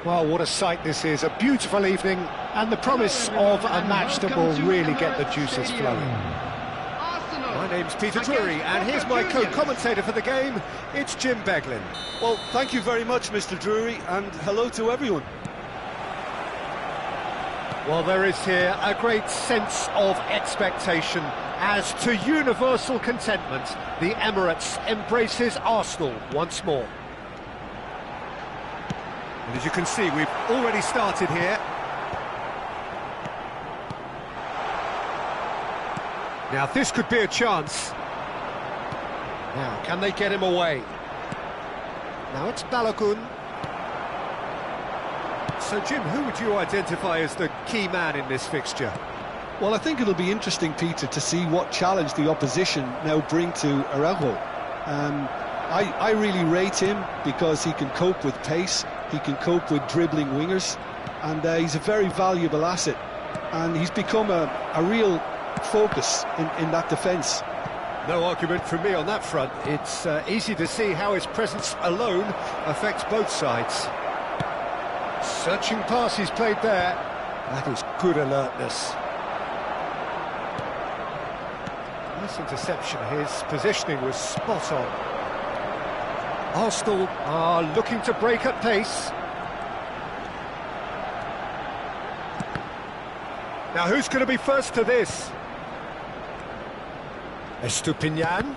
Well, what a sight this is, a beautiful evening, and the promise of a match that will really get the juices flowing. My name's Peter Drury, and here's my co-commentator for the game, it's Jim Beglin. Well, thank you very much, Mr. Drury, and hello to everyone. Well, there is here a great sense of expectation as to universal contentment. The Emirates embraces Arsenal once more. And as you can see, we've already started here. Now, this could be a chance. Now, can they get him away? Now it's Balogun. So, Jim, who would you identify as the key man in this fixture? Well, I think it'll be interesting, Peter, to see what challenge the opposition now bring to Araujo. I really rate him because he can cope with pace, he can cope with dribbling wingers, and he's a very valuable asset. And he's become a real focus in that defence. No argument from me on that front. It's easy to see how his presence alone affects both sides. Searching pass he's played there. That is good alertness. Nice interception, his positioning was spot on. Arsenal are looking to break at pace. Now who's going to be first to this? Estupinian.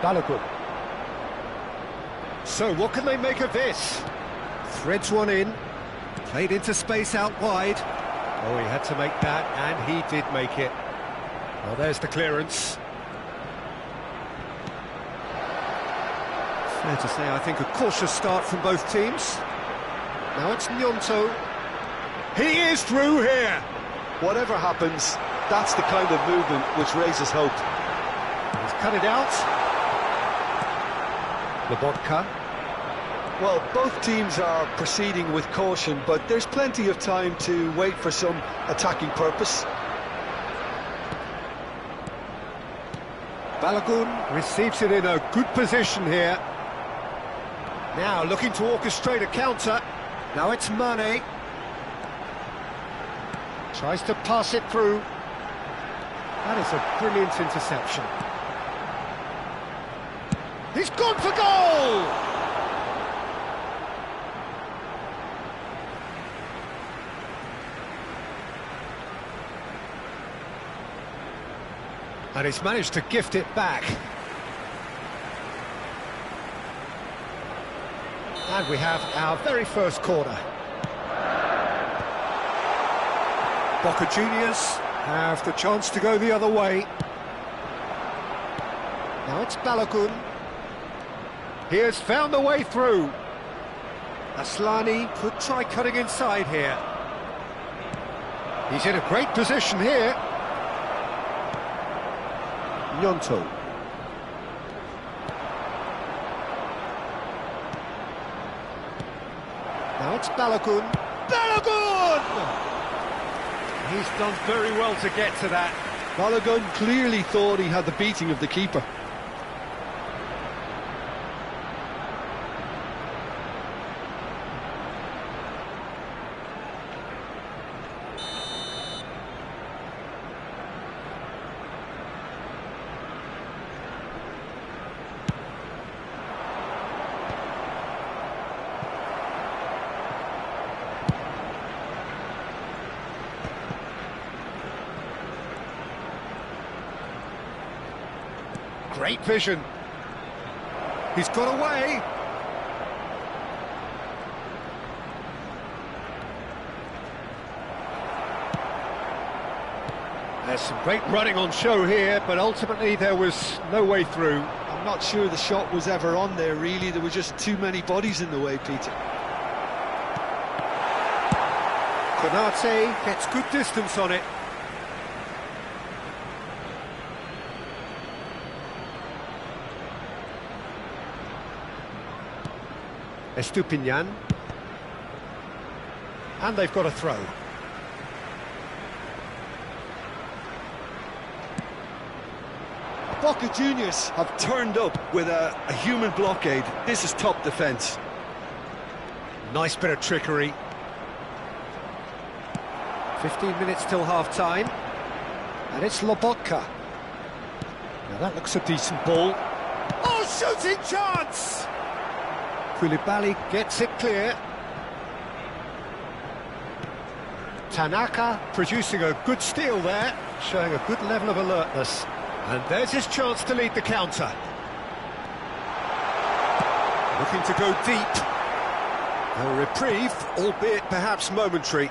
Balogun. So what can they make of this? Threads one in, played into space out wide. Oh, he had to make that, and he did make it. Well, there's the clearance. Fair to say, I think a cautious start from both teams. Now it's Gnonto. He is through here! Whatever happens, that's the kind of movement which raises hope. He's cut it out. Boka. Well, both teams are proceeding with caution, but there's plenty of time to wait for some attacking purpose. Balogun receives it in a good position here. Now looking to orchestrate a counter. Now it's Mane. Tries to pass it through. That is a brilliant interception. He's gone for goal! And he's managed to gift it back. And we have our very first corner. Boca Juniors have the chance to go the other way. Now it's Balogun. He has found the way through. Aslani could try cutting inside here. He's in a great position here. Gnonto. Now it's Balogun. Balogun! He's done very well to get to that. Balogun clearly thought he had the beating of the keeper. Great vision. He's got away. There's some great running on show here, but ultimately there was no way through. I'm not sure the shot was ever on there, really. There were just too many bodies in the way, Peter. Konate gets good distance on it. Estupinian. And they've got a throw. Boca Juniors have turned up with a human blockade. This is top defence. Nice bit of trickery. 15 minutes till half-time. And it's Lobotka. Now that looks a decent ball. Oh, shooting chance! Koulibaly gets it clear. Tanaka producing a good steal there, showing a good level of alertness. And there's his chance to lead the counter. Looking to go deep. A reprieve, albeit perhaps momentary.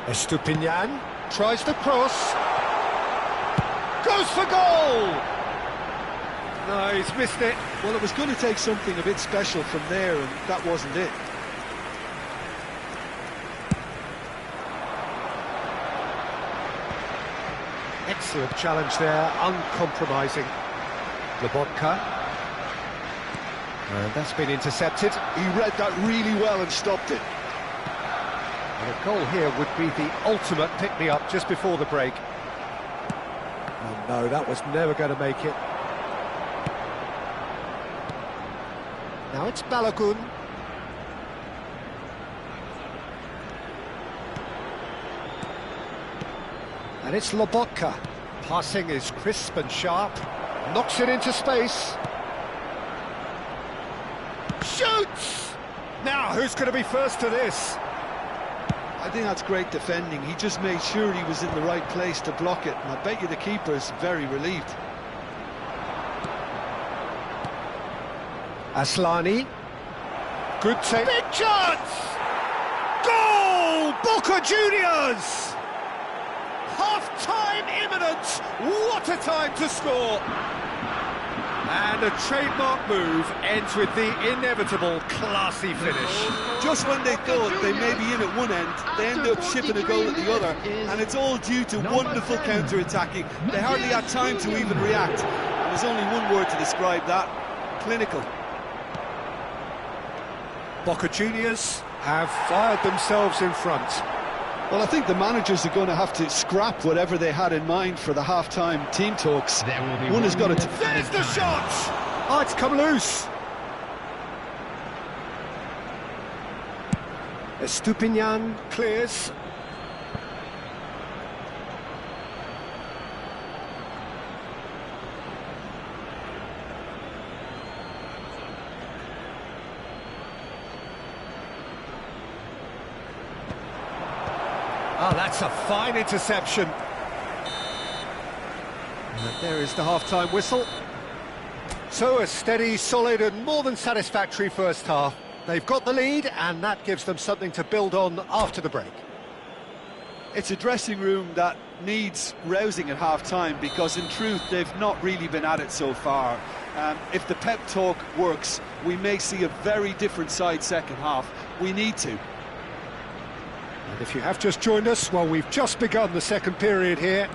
Estupinian tries the cross. Goes for goal! No, he's missed it. Well, it was going to take something a bit special from there, and that wasn't it. Excellent challenge there, uncompromising. Lobotka. And that's been intercepted. He read that really well and stopped it. And a goal here would be the ultimate pick-me-up just before the break. Oh no, that was never going to make it. Now it's Balogun. And it's Lobotka. Passing is crisp and sharp. Knocks it into space. Shoots! Now, who's going to be first to this? I think that's great defending. He just made sure he was in the right place to block it, and I bet you the keeper's very relieved. Aslani. Good take. Big chance! Goal! Boca Juniors! Half-time imminent! What a time to score! And a trademark move ends with the inevitable classy finish. Just when they thought they may be in at one end, they end up shipping a goal at the other, and it's all due to wonderful counter-attacking. They hardly had time to even react. And there's only one word to describe that: clinical. Boca Juniors have fired themselves in front. Well, I think the managers are going to have to scrap whatever they had in mind for the half-time team talks. One has got to... There's the shot! Oh, it's come loose. Estupinian clears. Oh, that's a fine interception. And there is the half-time whistle. So a steady, solid and more than satisfactory first half. They've got the lead and that gives them something to build on after the break. It's a dressing room that needs rousing at half-time because in truth they've not really been at it so far. If the pep talk works, we may see a very different side second half. We need to. And if you have just joined us, well, we've just begun the second period here.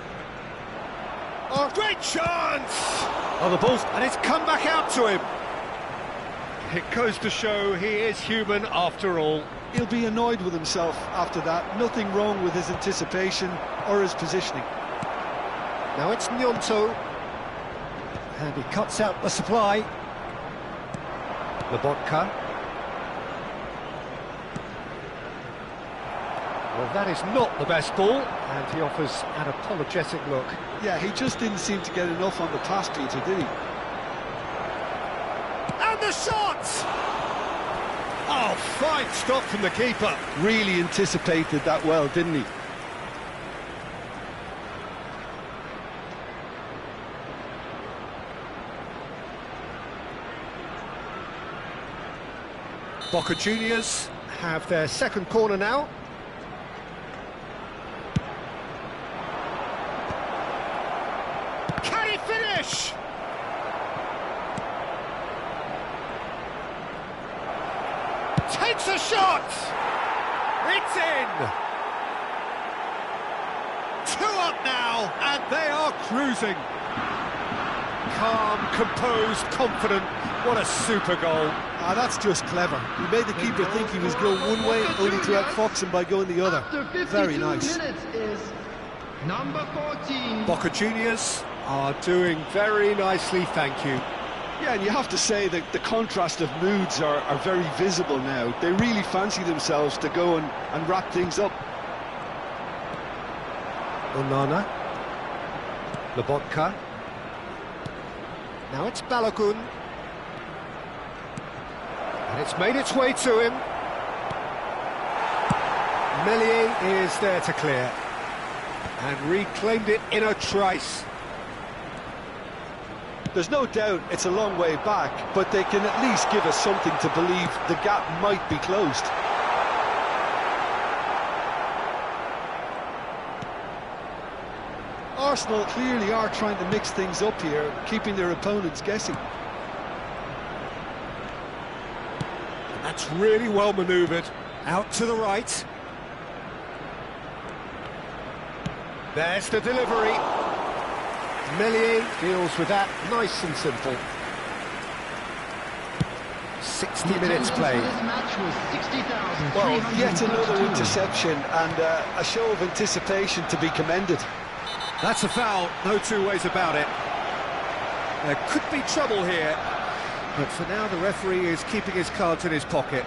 Oh, great chance! Oh, the ball's... and it's come back out to him. It goes to show he is human after all. He'll be annoyed with himself after that. Nothing wrong with his anticipation or his positioning. Now it's Nyonto. And he cuts out the supply. Lobotka. Well, that is not the best ball, and he offers an apologetic look. Yeah, he just didn't seem to get enough on the pass, Peter, did he? And the shot! Oh, fine stop from the keeper. Really anticipated that well, didn't he? Boca Juniors have their second corner now. Can he finish? Takes a shot! It's in! 2 up now, and they are cruising. Calm, composed, confident. What a super goal. Ah, that's just clever. He made the keeper think he was going one way, only to outfox him by going the other. Very nice. Number 14. Boca Juniors are doing very nicely, thank you. Yeah, and you have to say that the contrast of moods are very visible now. They really fancy themselves to go and wrap things up. Onana. Boka. Now it's Balogun. And it's made its way to him. Meslier is there to clear. And reclaimed it in a trice. There's no doubt it's a long way back, but they can at least give us something to believe the gap might be closed. Arsenal clearly are trying to mix things up here, keeping their opponents guessing. That's really well manoeuvred. Out to the right. There's the delivery. Meslier deals with that nice and simple. 60 minutes played. Well, yet another interception and a show of anticipation to be commended. That's a foul, no two ways about it. There could be trouble here, but for now the referee is keeping his cards in his pocket.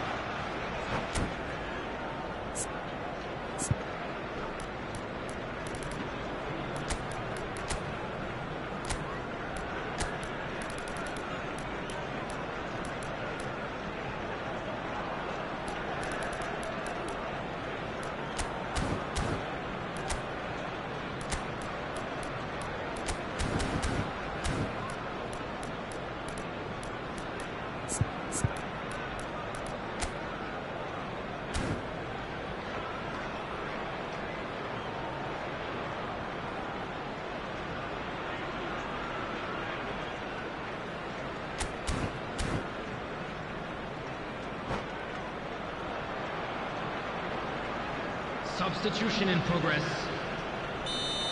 Substitution in progress.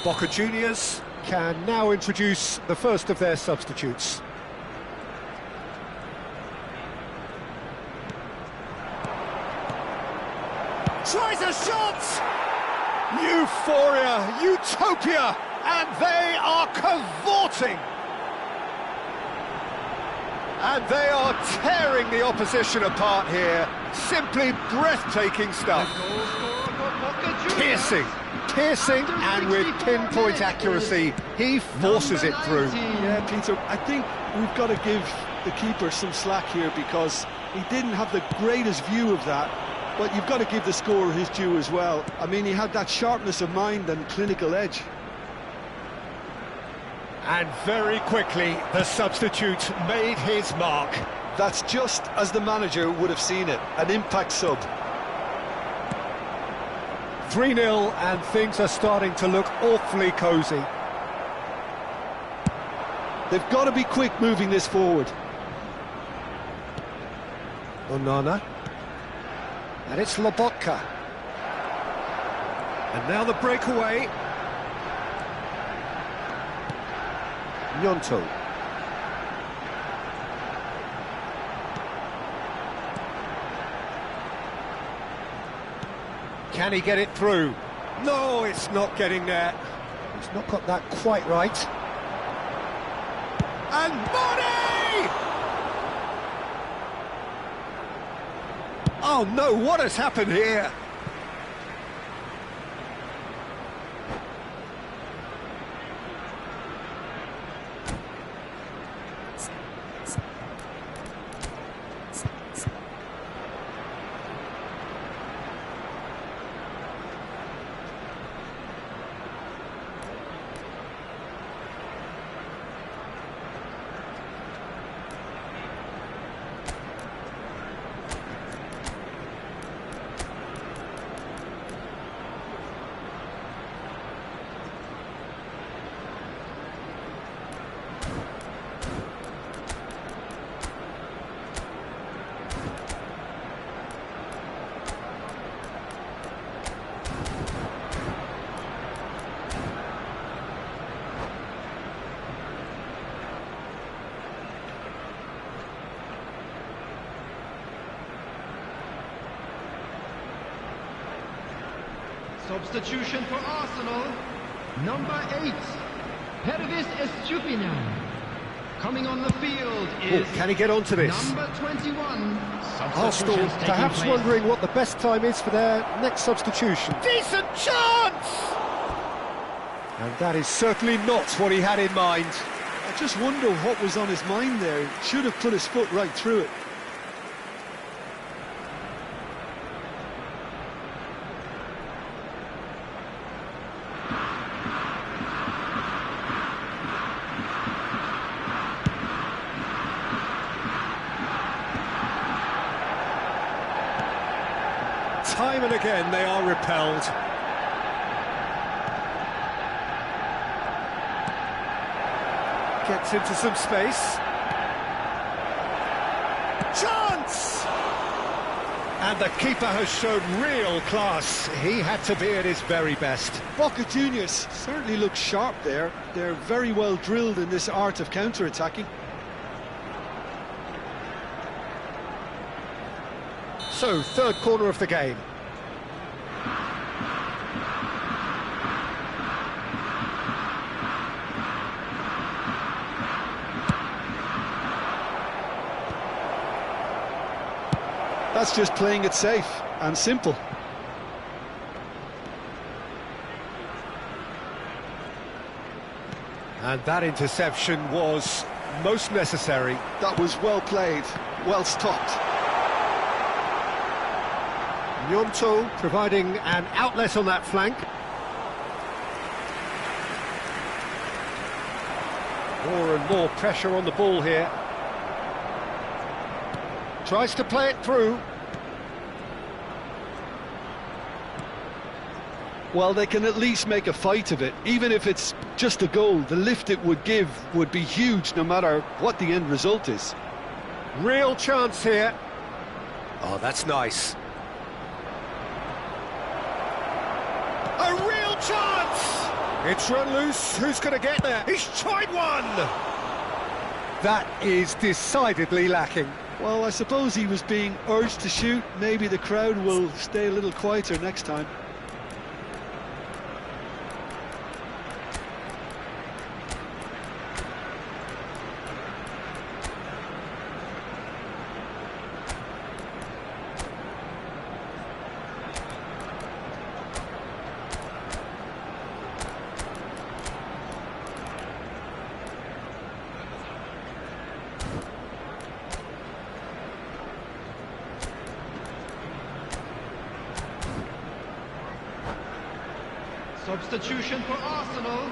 Boca Juniors can now introduce the first of their substitutes. Tries a shot! Euphoria, utopia, and they are cavorting! And they are tearing the opposition apart here. Simply breathtaking stuff. Piercing, and with pinpoint accuracy, he forces it through. Yeah, Peter, I think we've got to give the keeper some slack here because he didn't have the greatest view of that, but you've got to give the scorer his due as well. I mean, he had that sharpness of mind and clinical edge. And very quickly, the substitute made his mark. That's just as the manager would have seen it, an impact sub. 3-0, and things are starting to look awfully cosy. They've got to be quick moving this forward. Onana. And it's Boka. And now the breakaway. Gnonto. Can he get it through? No, it's not getting there. He's not got that quite right. And Bonney! Oh no, what has happened here? Substitution for Arsenal, number 8. Pervis Estupiñán. Coming on the field is Can he get onto this? number 21. Arsenal Substitutions taking perhaps place. wondering what the best time is for their next substitution. Decent chance! And that is certainly not what he had in mind. I just wonder what was on his mind there. He should have put his foot right through it. Time and again they are repelled. Gets into some space. Chance! And the keeper has shown real class. He had to be at his very best. Boca Juniors certainly look sharp there. They're very well drilled in this art of counter-attacking. So, third corner of the game. That's just playing it safe and simple. And that interception was most necessary. That was well played, well stopped. Nyonto providing an outlet on that flank. More and more pressure on the ball here. Tries to play it through. Well, they can at least make a fight of it. Even if it's just a goal, the lift it would give would be huge no matter what the end result is. Real chance here. Oh, that's nice. A real chance! It's run loose. Who's going to get there? He's tried one! That is decidedly lacking. Well, I suppose he was being urged to shoot. Maybe the crowd will stay a little quieter next time. Substitution for Arsenal.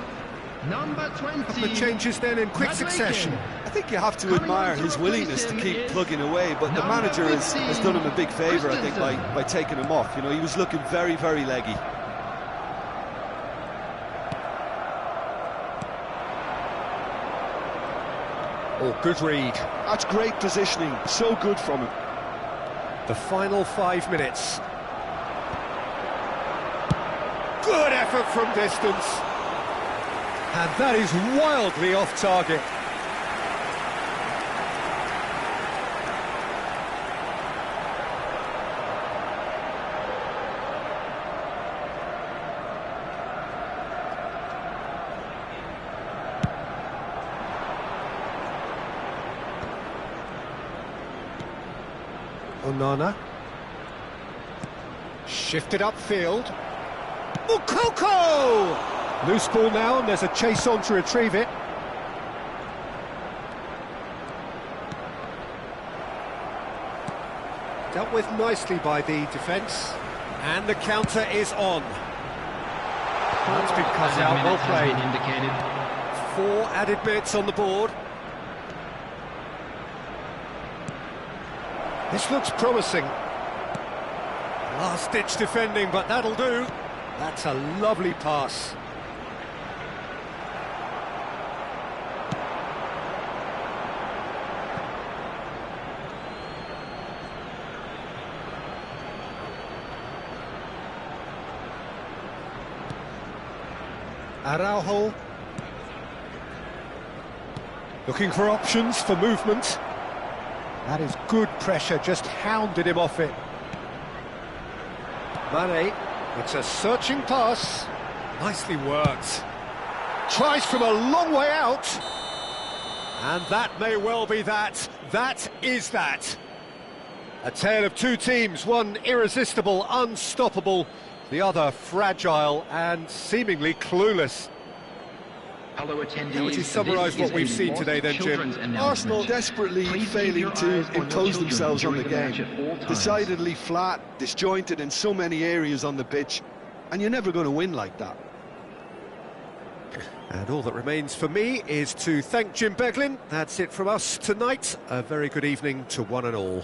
Number 20. The changes then in quick Madueke. succession. I think you have to Coming admire on to his willingness to replace keep him is plugging away, but the number manager has done him a big favour, I think, Christensen. by taking him off. You know, he was looking very, very leggy. Oh, good read. That's great positioning, so good from him. The final 5 minutes. Good effort from distance. And that is wildly off target. Onana. Shifted upfield. Mukoko! Loose ball now, and there's a chase on to retrieve it. Dealt with nicely by the defence. And the counter is on. That's been cut Added out, well minutes has played. been indicated. 4 added minutes on the board. This looks promising. Last-ditch defending, but that'll do. That's a lovely pass. Araujo. Looking for options for movement. That is good pressure, just hounded him off it. Mane, it's a searching pass. Nicely worked. Tries from a long way out. And that may well be that. That is that. A tale of two teams, one irresistible, unstoppable, the other fragile and seemingly clueless. Hello, attendees. How would you summarise what we've seen today then, Jim? Arsenal desperately failing to impose themselves on the game. Decidedly flat, disjointed in so many areas on the pitch, and you're never going to win like that. And all that remains for me is to thank Jim Beglin. That's it from us tonight. A very good evening to one and all.